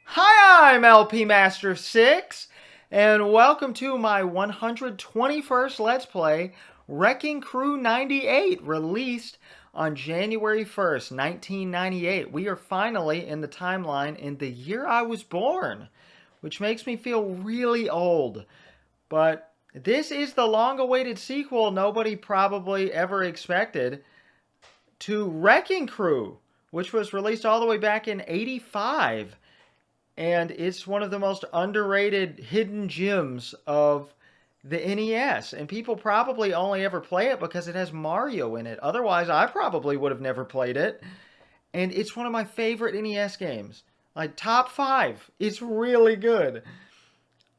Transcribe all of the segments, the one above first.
Hi, I'm LP Master 6, and welcome to my 121st Let's Play, Wrecking Crew 98, released on January 1st, 1998. We are finally in the timeline in the year I was born, which makes me feel really old. But this is the long-awaited sequel nobody probably ever expected to Wrecking Crew, which was released all the way back in 85. And it's one of the most underrated hidden gems of the NES. And people probably only ever play it because it has Mario in it. Otherwise, I probably would have never played it. And it's one of my favorite NES games. Like, top five. It's really good.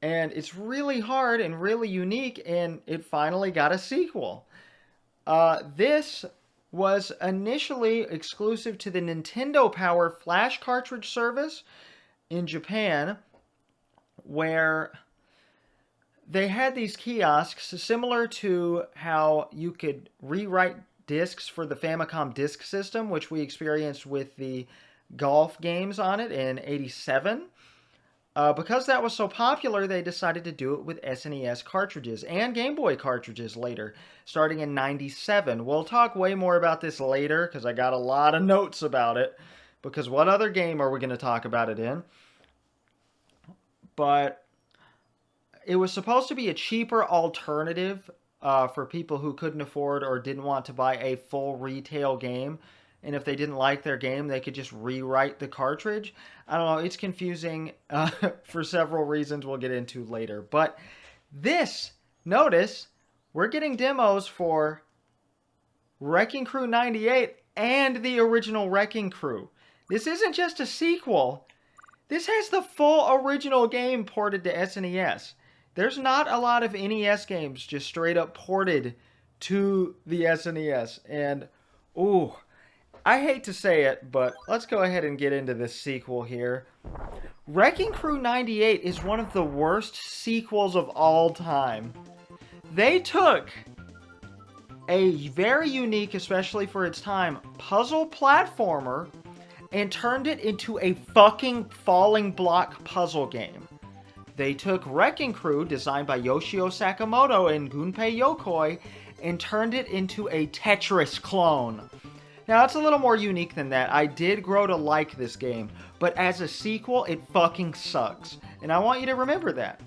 And it's really hard and really unique, and it finally got a sequel. This was initially exclusive to the Nintendo Power Flash cartridge service in Japan, where they had these kiosks similar to how you could rewrite discs for the Famicom Disk System, which we experienced with the golf games on it in '87. Because that was so popular, they decided to do it with SNES cartridges and Game Boy cartridges later, starting in '97. We'll talk way more about this later because I got a lot of notes about it. Because what other game are we going to talk about it in? But it was supposed to be a cheaper alternative for people who couldn't afford or didn't want to buy a full retail game. And if they didn't like their game, they could just rewrite the cartridge. I don't know. It's confusing for several reasons we'll get into later. But this, notice, we're getting demos for Wrecking Crew 98 and the original Wrecking Crew. This isn't just a sequel. This has the full original game ported to SNES. There's not a lot of NES games just straight up ported to the SNES. And, ooh, I hate to say it, but let's go ahead and get into this sequel here. Wrecking Crew 98 is one of the worst sequels of all time. They took a very unique, especially for its time, puzzle platformer and turned it into a fucking falling block puzzle game. They took Wrecking Crew, designed by Yoshio Sakamoto and Gunpei Yokoi, and turned it into a Tetris clone. Now, it's a little more unique than that. I did grow to like this game, but as a sequel, it fucking sucks. And I want you to remember that.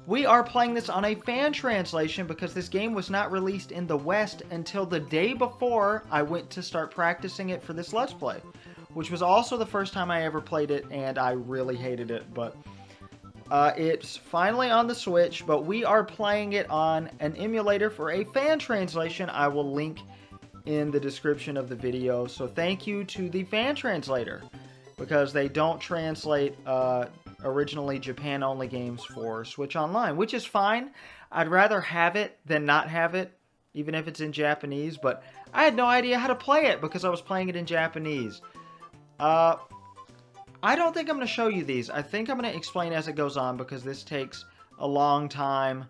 We are playing this on a fan translation because this game was not released in the West until the day before I went to start practicing it for this Let's Play, which was also the first time I ever played it, and I really hated it. But it's finally on the Switch, but we are playing it on an emulator for a fan translation I will link in the description of the video. So thank you to the fan translator, because they don't translate originally Japan-only games for Switch Online, which is fine. I'd rather have it than not have it, even if it's in Japanese, but I had no idea how to play it because I was playing it in Japanese. I don't think I'm going to show you these. I think I'm going to explain as it goes on because this takes a long time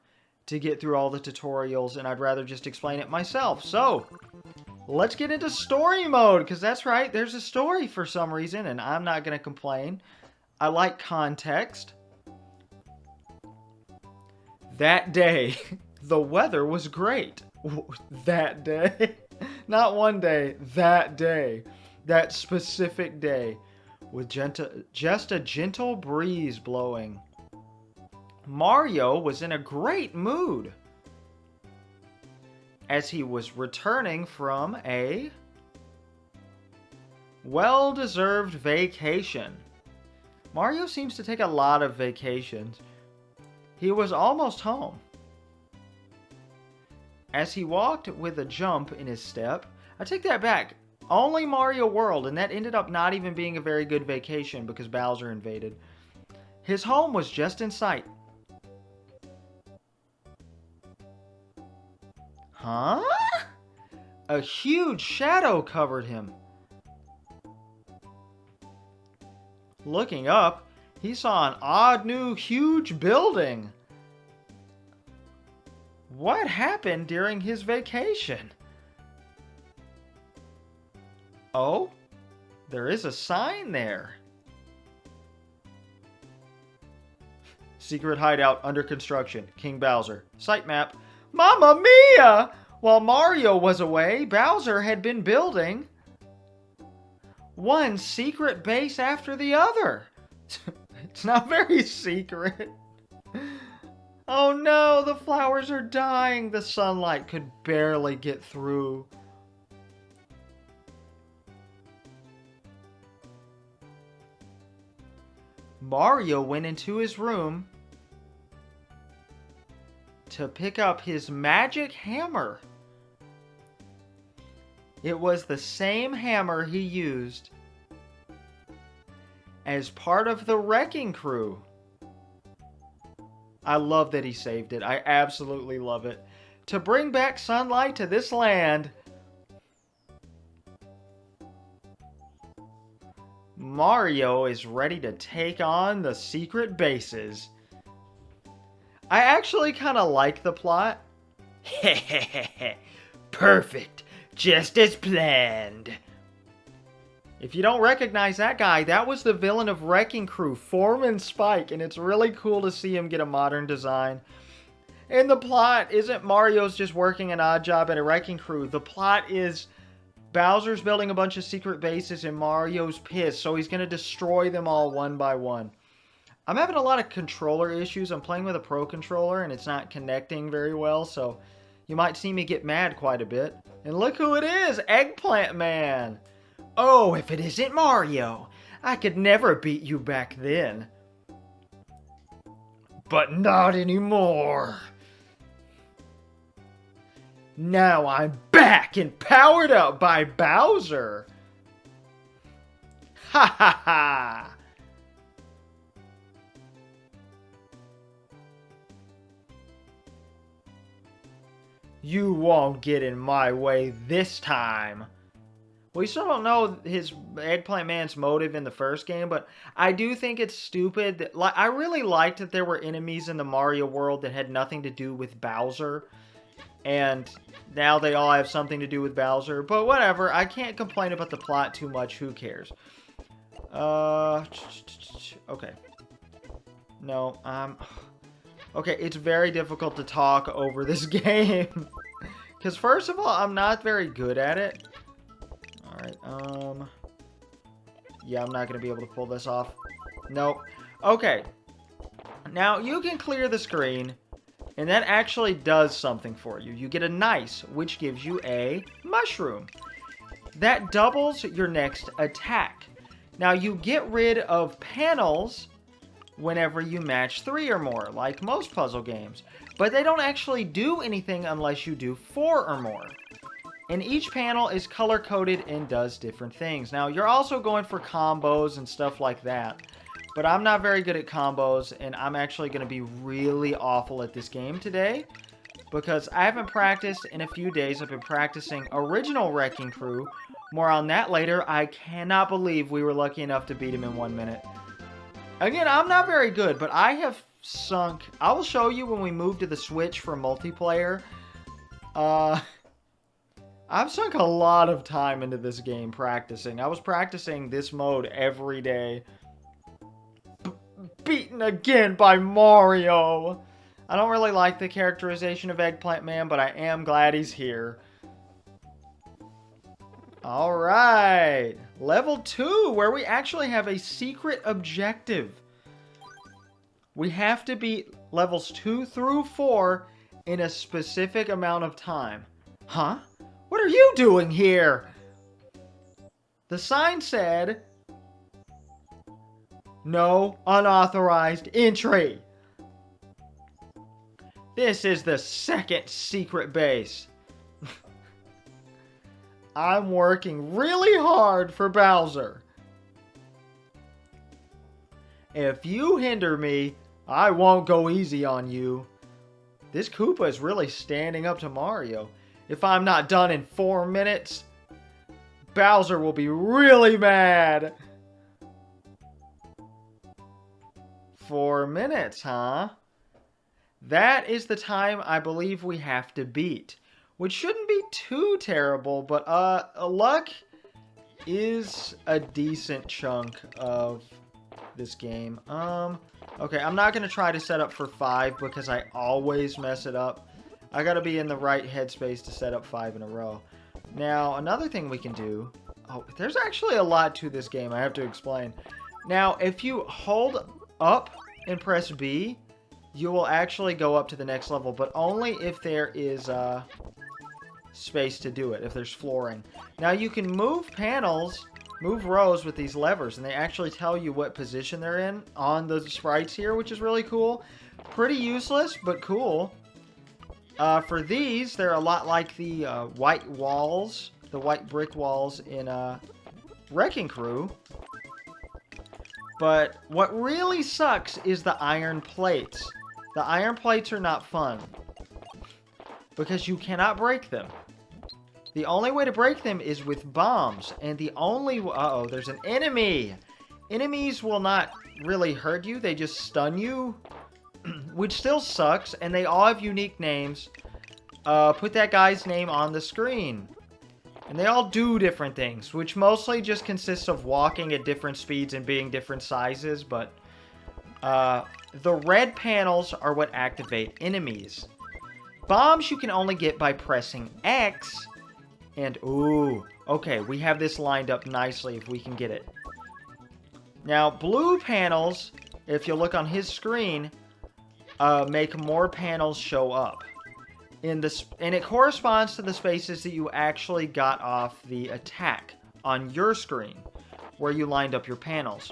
to get through all the tutorials, and I'd rather just explain it myself. So, let's get into story mode, because that's right, there's a story for some reason, and I'm not going to complain. I like context. That day, the weather was great. That day. Not one day, that day. That specific day. With just a gentle breeze blowing. Mario was in a great mood as he was returning from a well-deserved vacation. Mario seems to take a lot of vacations. He was almost home. As he walked with a jump in his step, I take that back. Only Mario World, and that ended up not even being a very good vacation because Bowser invaded. His home was just in sight. Huh? A huge shadow covered him. Looking up, he saw an odd new huge building. What happened during his vacation? Oh, there is a sign there. Secret hideout under construction. King Bowser. Site map. Mamma mia! While Mario was away, Bowser had been building one secret base after the other. It's not very secret. Oh no, the flowers are dying. The sunlight could barely get through. Mario went into his room to pick up his magic hammer. It was the same hammer he used as part of the wrecking crew. I love that he saved it. I absolutely love it. To bring back sunlight to this land, Mario is ready to take on the secret bases. I actually kind of like the plot. Perfect. Just as planned. If you don't recognize that guy, that was the villain of Wrecking Crew, Foreman Spike, and it's really cool to see him get a modern design. And the plot isn't Mario's just working an odd job at a Wrecking Crew. The plot is Bowser's building a bunch of secret bases and Mario's pissed, so he's going to destroy them all one by one. I'm having a lot of controller issues. I'm playing with a Pro Controller and it's not connecting very well, so you might see me get mad quite a bit. And look who it is! Eggplant Man! Oh, if it isn't Mario! I could never beat you back then. But not anymore! Now I'm back and powered up by Bowser! Ha ha ha! You won't get in my way this time. We still don't know his Eggplant Man's motive in the first game, but I do think it's stupid. That, I really liked that there were enemies in the Mario world that had nothing to do with Bowser. And now they all have something to do with Bowser. But whatever, I can't complain about the plot too much. Who cares? Okay. No, okay, it's very difficult to talk over this game. Because first of all, I'm not very good at it. Alright, yeah, I'm not going to be able to pull this off. Nope. Okay. Now, you can clear the screen, and that actually does something for you. You get a nice, which gives you a mushroom. That doubles your next attack. Now, you get rid of panels whenever you match 3 or more, like most puzzle games. But they don't actually do anything unless you do 4 or more. And each panel is color-coded and does different things. Now, you're also going for combos and stuff like that. But I'm not very good at combos, and I'm actually going to be really awful at this game today. Because I haven't practiced in a few days. I've been practicing original Wrecking Crew. More on that later. I cannot believe we were lucky enough to beat him in 1 minute. Again, I'm not very good, but I have sunk... I will show you when we move to the Switch for multiplayer. I've sunk a lot of time into this game practicing. I was practicing this mode every day. Beaten again by Mario! I don't really like the characterization of Eggplant Man, but I am glad he's here. Alright! Level 2, where we actually have a secret objective. We have to beat levels 2 through 4 in a specific amount of time. Huh? What are you doing here? The sign said, no unauthorized entry. This is the second secret base. I'm working really hard for Bowser. If you hinder me, I won't go easy on you. This Koopa is really standing up to Mario. If I'm not done in 4 minutes, Bowser will be really mad. 4 minutes, huh? That is the time I believe we have to beat. Which shouldn't be too terrible, but luck is a decent chunk of this game. Okay, I'm not going to try to set up for 5 because I always mess it up. I got to be in the right headspace to set up 5 in a row. Now, another thing we can do... Oh, there's actually a lot to this game, I have to explain. Now, if you hold up and press B, you will actually go up to the next level, but only if there is space to do it, if there's flooring. Now, you can move panels... Move rows with these levers, and they actually tell you what position they're in on the sprites here, which is really cool. Pretty useless, but cool. For these, they're a lot like the white walls, the white brick walls in Wrecking Crew. But what really sucks is the iron plates. The iron plates are not fun because you cannot break them. The only way to break them is with bombs, and the only... Uh-oh, there's an enemy! Enemies will not really hurt you, they just stun you, which still sucks, and they all have unique names. Put that guy's name on the screen. And they all do different things, which mostly just consists of walking at different speeds and being different sizes, but... the red panels are what activate enemies. Bombs you can only get by pressing X... And, ooh, okay, we have this lined up nicely if we can get it. Now, blue panels, if you look on his screen, make more panels show up. And it corresponds to the spaces that you actually got off the attack on your screen, where you lined up your panels.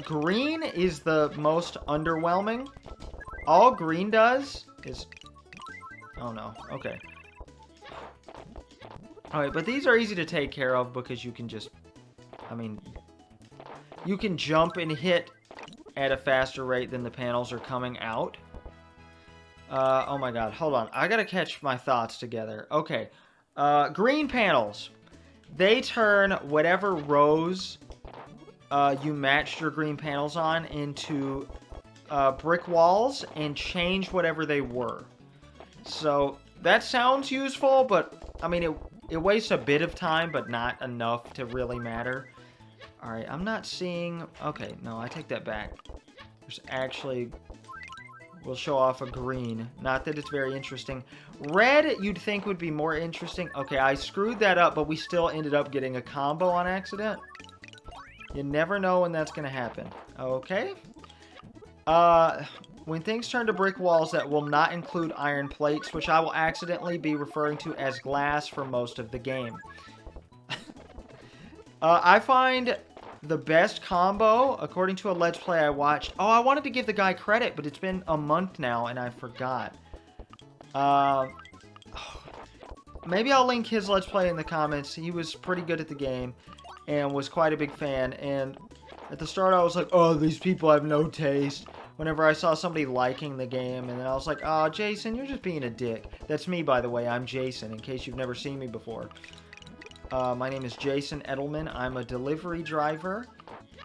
Green is the most underwhelming. All green does is... Oh, no, okay. Alright, but these are easy to take care of because you can just... I mean... You can jump and hit at a faster rate than the panels are coming out. Oh my god, hold on. I gotta catch my thoughts together. Okay. Green panels. They turn whatever rows you matched your green panels on into brick walls and change whatever they were. So, that sounds useful, but, I mean, it wastes a bit of time, but not enough to really matter. Alright, I'm not seeing... Okay, no, I take that back. There's actually... We'll show off a green. Not that it's very interesting. Red, you'd think would be more interesting. Okay, I screwed that up, but we still ended up getting a combo on accident. You never know when that's going to happen. Okay. When things turn to brick walls, that will not include iron plates, which I will accidentally be referring to as glass for most of the game. I find the best combo, according to a Let's Play I watched... Oh, I wanted to give the guy credit, but it's been a month now, and I forgot. Maybe I'll link his Let's Play in the comments. He was pretty good at the game, and was quite a big fan, and at the start I was like, oh, these people have no taste. Whenever I saw somebody liking the game, and then I was like, oh, Jason, you're just being a dick. That's me, by the way. I'm Jason, in case you've never seen me before. My name is Jason Edelman. I'm a delivery driver,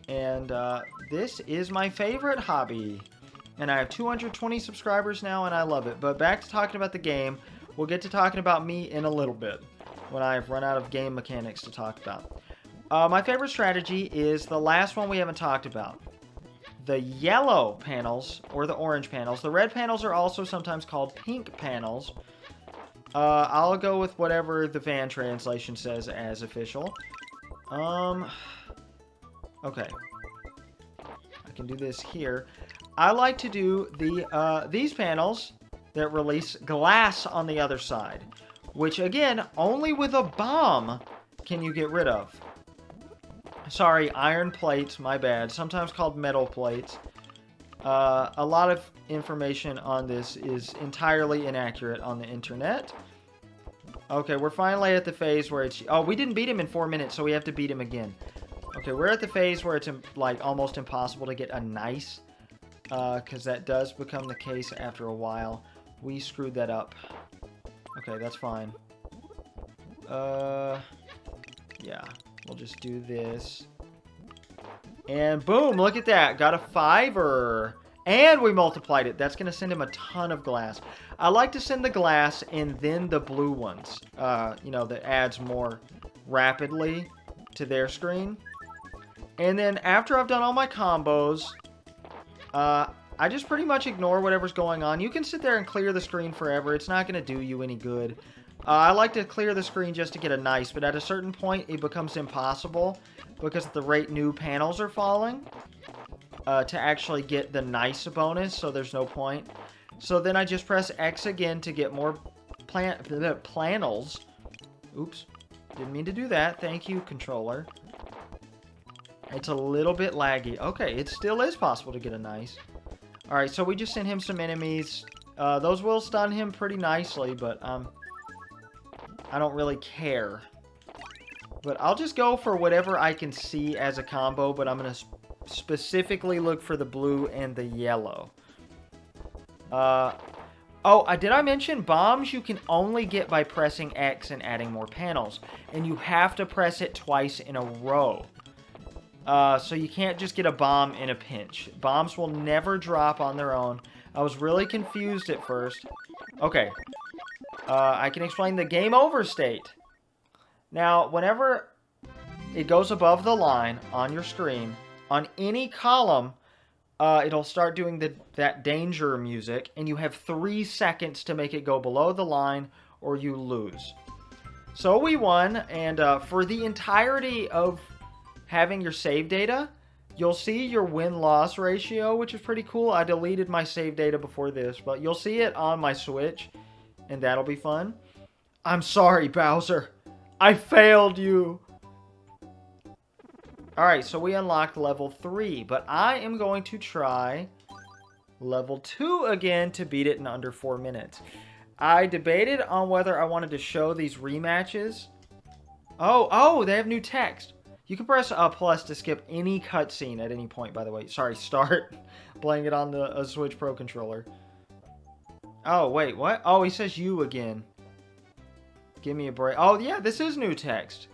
and this is my favorite hobby. And I have 220 subscribers now, and I love it. But back to talking about the game. We'll get to talking about me in a little bit, when I've run out of game mechanics to talk about. My favorite strategy is the last one we haven't talked about. The yellow panels, or the orange panels. The red panels are also sometimes called pink panels. I'll go with whatever the fan translation says as official. Okay. I can do this here. I like to do these panels that release glass on the other side. Which, again, only with a bomb can you get rid of. Sorry, iron plates, my bad. Sometimes called metal plates. A lot of information on this is entirely inaccurate on the internet. Okay, we're finally at the phase where it's... Oh, we didn't beat him in 4 minutes, so we have to beat him again. Okay, we're at the phase where it's, like, almost impossible to get a nice... because that does become the case after a while. We screwed that up. Okay, that's fine. Yeah. We'll just do this. And boom, look at that. Got a 5-er. And we multiplied it. That's going to send him a ton of glass. I like to send the glass and then the blue ones. You know, that adds more rapidly to their screen. And then after I've done all my combos, I just pretty much ignore whatever's going on. You can sit there and clear the screen forever. It's not going to do you any good. I like to clear the screen just to get a nice, but at a certain point, it becomes impossible because of the rate new panels are falling to actually get the nice bonus, so there's no point. So then I just press X again to get more panels. Oops. Didn't mean to do that. Thank you, controller. It's a little bit laggy. Okay, it still is possible to get a nice. Alright, so we just sent him some enemies. Those will stun him pretty nicely, but I don't really care. But I'll just go for whatever I can see as a combo, but I'm going to specifically look for the blue and the yellow. Did I mention bombs you can only get by pressing X and adding more panels. And you have to press it twice in a row. So you can't just get a bomb in a pinch. Bombs will never drop on their own. I was really confused at first. Okay. I can explain the game over state. Now, whenever it goes above the line on your screen, on any column, it'll start doing that danger music, and you have 3 seconds to make it go below the line, or you lose. So we won, and for the entirety of having your save data, you'll see your win-loss ratio, which is pretty cool. I deleted my save data before this, but you'll see it on my Switch, and that'll be fun. I'm sorry, Bowser. I failed you. Alright, so we unlocked level 3, but I am going to try level 2 again to beat it in under 4 minutes. I debated on whether I wanted to show these rematches. Oh, they have new text. You can press plus to skip any cutscene at any point, by the way. Sorry, start. Playing it on the Switch Pro controller. Oh, wait, what? Oh, he says you again. Give me a break. Oh, yeah, this is new text.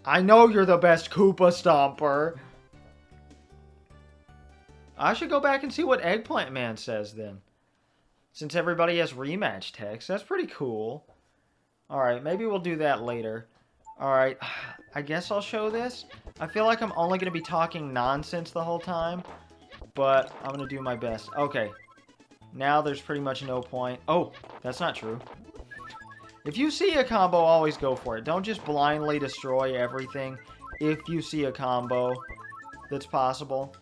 I know you're the best Koopa Stomper. I should go back and see what Eggplant Man says then. Since everybody has rematch text. That's pretty cool. Alright, maybe we'll do that later. Alright, I guess I'll show this. I feel like I'm only going to be talking nonsense the whole time. But I'm going to do my best. Okay. Now there's pretty much no point. Oh, that's not true. If you see a combo, always go for it. Don't just blindly destroy everything if you see a combo that's possible.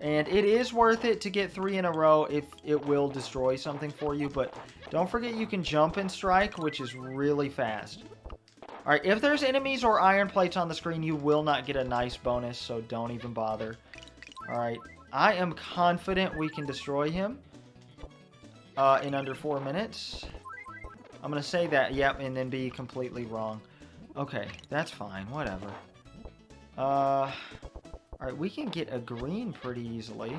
And it is worth it to get 3 in a row if it will destroy something for you. But don't forget you can jump and strike, which is really fast. Alright, if there's enemies or iron plates on the screen, you will not get a nice bonus, so don't even bother. Alright, I am confident we can destroy him in under 4 minutes. I'm going to say that, yep, and then be completely wrong. Okay, that's fine, whatever. Alright, we can get a green pretty easily.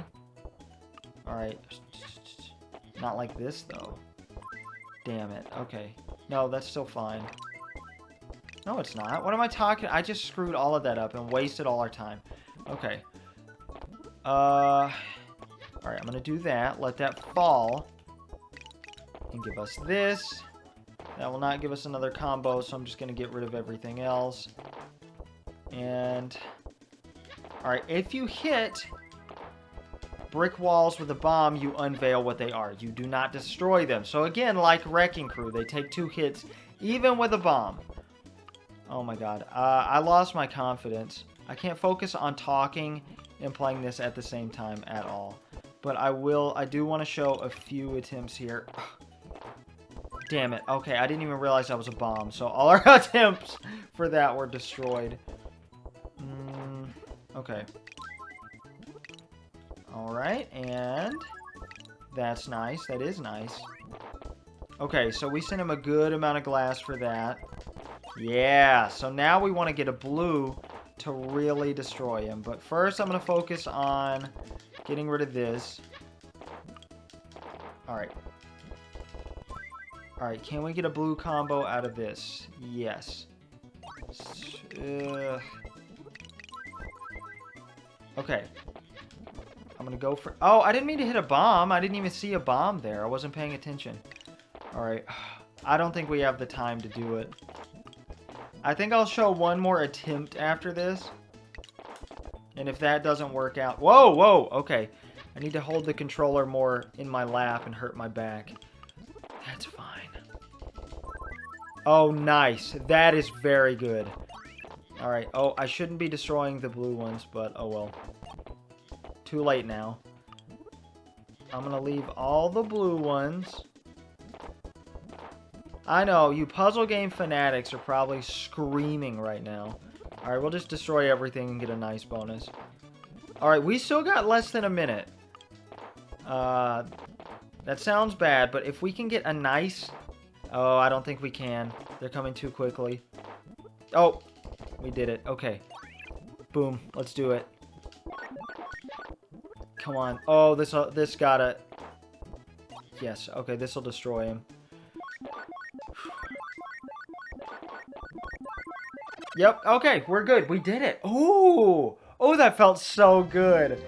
Alright. Not like this, though. Damn it, okay. No, that's still fine. No, it's not. What am I talking? I just screwed all of that up and wasted all our time. Okay. Alright, I'm going to do that. Let that fall. And give us this. That will not give us another combo, so I'm just going to get rid of everything else. And... Alright, if you hit brick walls with a bomb, you unveil what they are. You do not destroy them. So again, like Wrecking Crew, they take 2 hits, even with a bomb. Oh my god. I lost my confidence. I can't focus on talking and playing this at the same time at all. But I do want to show a few attempts here. Damn it. Okay, I didn't even realize that was a bomb. So all our attempts for that were destroyed. Okay. Alright, and that's nice. That is nice. Okay, so we sent him a good amount of glass for that. Yeah, so now we want to get a blue to really destroy him. But first I'm going to focus on getting rid of this. Alright. Alright, can we get a blue combo out of this? Yes. Okay. I'm gonna go for... Oh, I didn't mean to hit a bomb. I didn't even see a bomb there. I wasn't paying attention. Alright. I don't think we have the time to do it. I think I'll show one more attempt after this. And if that doesn't work out... Whoa, whoa, okay. I need to hold the controller more in my lap and hurt my back. That's fine. Oh, nice. That is very good. Alright. Oh, I shouldn't be destroying the blue ones, but oh well. Too late now. I'm gonna leave all the blue ones. I know, you puzzle game fanatics are probably screaming right now. Alright, we'll just destroy everything and get a nice bonus. Alright, we still got less than a minute. That sounds bad, but if we can get a nice... Oh, I don't think we can. They're coming too quickly. Oh, we did it. Okay. Boom. Let's do it. Come on. Oh, this gotta... Yes. Okay, this will destroy him. Yep. Okay, we're good. We did it. Ooh. Oh, that felt so good.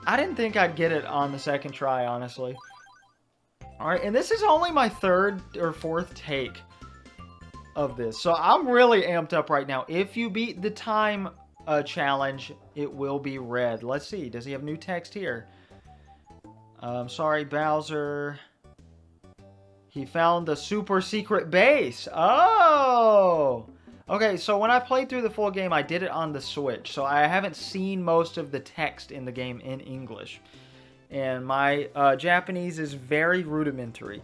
I didn't think I'd get it on the second try, honestly. Alright, and this is only my third or fourth take of this. So I'm really amped up right now. If you beat the time challenge, it will be red. Let's see. Does he have new text here? Sorry, Bowser. He found the super secret base. Oh! Okay, so when I played through the full game, I did it on the Switch. So I haven't seen most of the text in the game in English. And my Japanese is very rudimentary.